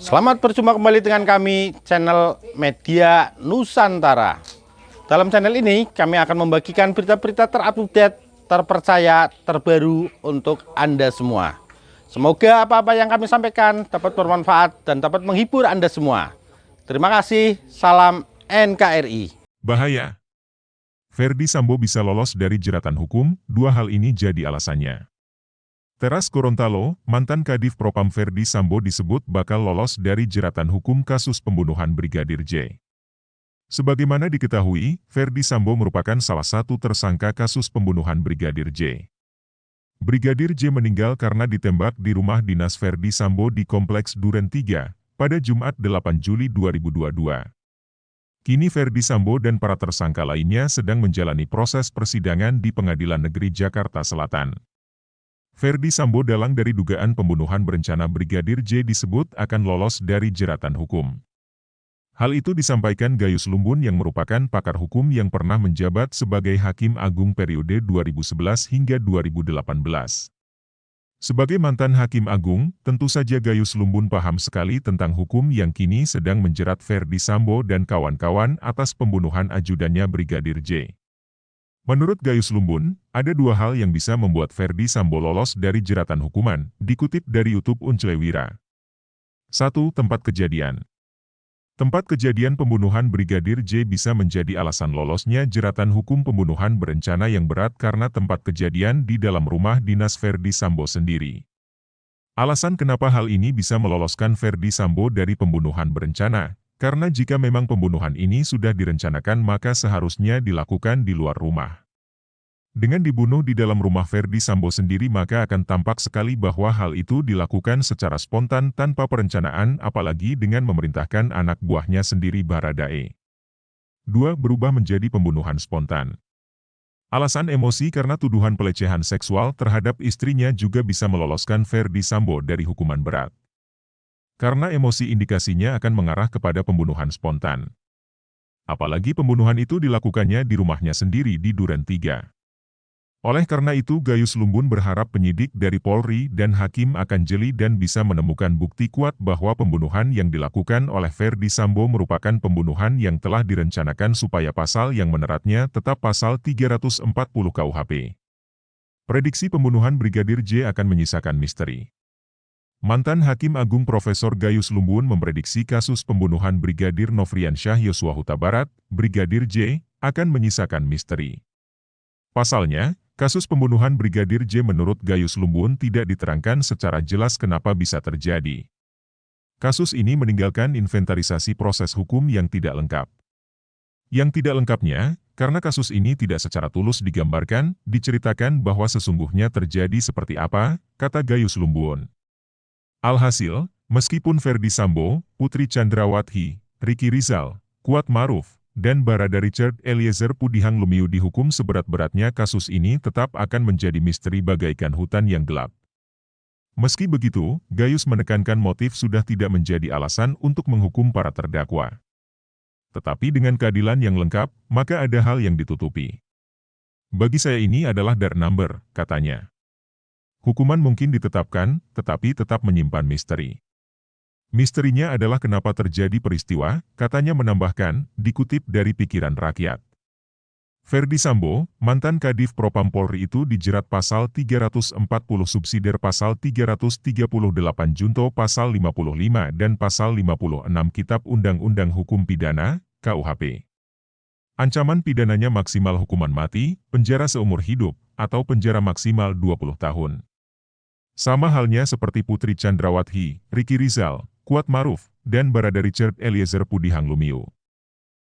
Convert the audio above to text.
Selamat berjumpa kembali dengan kami, channel Media Nusantara. Dalam channel ini, kami akan membagikan berita-berita terupdate, terpercaya, terbaru untuk Anda semua. Semoga apa-apa yang kami sampaikan dapat bermanfaat dan dapat menghibur Anda semua. Terima kasih, salam NKRI. Bahaya. Ferdy Sambo bisa lolos dari jeratan hukum, dua hal ini jadi alasannya. Teras Gorontalo, mantan Kadif Propam Ferdy Sambo disebut bakal lolos dari jeratan hukum kasus pembunuhan Brigadir J. Sebagaimana diketahui, Ferdy Sambo merupakan salah satu tersangka kasus pembunuhan Brigadir J. Brigadir J meninggal karena ditembak di rumah dinas Ferdy Sambo di Kompleks Duren 3, pada Jumat 8 Juli 2022. Kini Ferdy Sambo dan para tersangka lainnya sedang menjalani proses persidangan di Pengadilan Negeri Jakarta Selatan. Ferdy Sambo dalang dari dugaan pembunuhan berencana Brigadir J disebut akan lolos dari jeratan hukum. Hal itu disampaikan Gayus Lumbun yang merupakan pakar hukum yang pernah menjabat sebagai Hakim Agung periode 2011 hingga 2018. Sebagai mantan Hakim Agung, tentu saja Gayus Lumbun paham sekali tentang hukum yang kini sedang menjerat Ferdy Sambo dan kawan-kawan atas pembunuhan ajudannya Brigadir J. Menurut Gayus Lumbun, ada dua hal yang bisa membuat Ferdy Sambo lolos dari jeratan hukuman, dikutip dari YouTube Unclewira. 1. Tempat kejadian. Tempat kejadian pembunuhan Brigadir J bisa menjadi alasan lolosnya jeratan hukum pembunuhan berencana yang berat karena tempat kejadian di dalam rumah dinas Ferdy Sambo sendiri. Alasan kenapa hal ini bisa meloloskan Ferdy Sambo dari pembunuhan berencana, karena jika memang pembunuhan ini sudah direncanakan maka seharusnya dilakukan di luar rumah. Dengan dibunuh di dalam rumah Ferdy Sambo sendiri maka akan tampak sekali bahwa hal itu dilakukan secara spontan tanpa perencanaan apalagi dengan memerintahkan anak buahnya sendiri Baradae. 2. Berubah menjadi pembunuhan spontan. Alasan emosi karena tuduhan pelecehan seksual terhadap istrinya juga bisa meloloskan Ferdy Sambo dari hukuman berat. Karena emosi indikasinya akan mengarah kepada pembunuhan spontan. Apalagi pembunuhan itu dilakukannya di rumahnya sendiri di Duren 3. Oleh karena itu Gayus Lumbun berharap penyidik dari Polri dan Hakim akan jeli dan bisa menemukan bukti kuat bahwa pembunuhan yang dilakukan oleh Ferdy Sambo merupakan pembunuhan yang telah direncanakan supaya pasal yang meneratnya tetap pasal 340 KUHP. Prediksi pembunuhan Brigadir J akan menyisakan misteri. Mantan Hakim Agung Profesor Gayus Lumbun memprediksi kasus pembunuhan Brigadir Nofriansyah Yosua Huta Barat, Brigadir J, akan menyisakan misteri. Pasalnya, kasus pembunuhan Brigadir J menurut Gayus Lumbun tidak diterangkan secara jelas kenapa bisa terjadi. Kasus ini meninggalkan inventarisasi proses hukum yang tidak lengkap. Yang tidak lengkapnya, karena kasus ini tidak secara tulus digambarkan, diceritakan bahwa sesungguhnya terjadi seperti apa, kata Gayus Lumbun. Alhasil, meskipun Ferdy Sambo, Putri Chandrawati, Ricky Rizal, Kuat Maruf, dan Barada Richard Eliezer Pudihang Lumiu dihukum seberat-beratnya kasus ini tetap akan menjadi misteri bagaikan hutan yang gelap. Meski begitu, Gayus menekankan motif sudah tidak menjadi alasan untuk menghukum para terdakwa. Tetapi dengan keadilan yang lengkap, maka ada hal yang ditutupi. Bagi saya ini adalah dark number, katanya. Hukuman mungkin ditetapkan, tetapi tetap menyimpan misteri. Misterinya adalah kenapa terjadi peristiwa, katanya menambahkan, dikutip dari Pikiran Rakyat. Ferdy Sambo, mantan Kadif Propam Polri itu dijerat pasal 340 subsidiar pasal 338 junto pasal 55 dan pasal 56 Kitab Undang-Undang Hukum Pidana, KUHP. Ancaman pidananya maksimal hukuman mati, penjara seumur hidup, atau penjara maksimal 20 tahun. Sama halnya seperti Putri Chandrawati, Ricky Rizal, Kuat Maruf, dan Barada Richard Eliezer Pudihang Lumiu.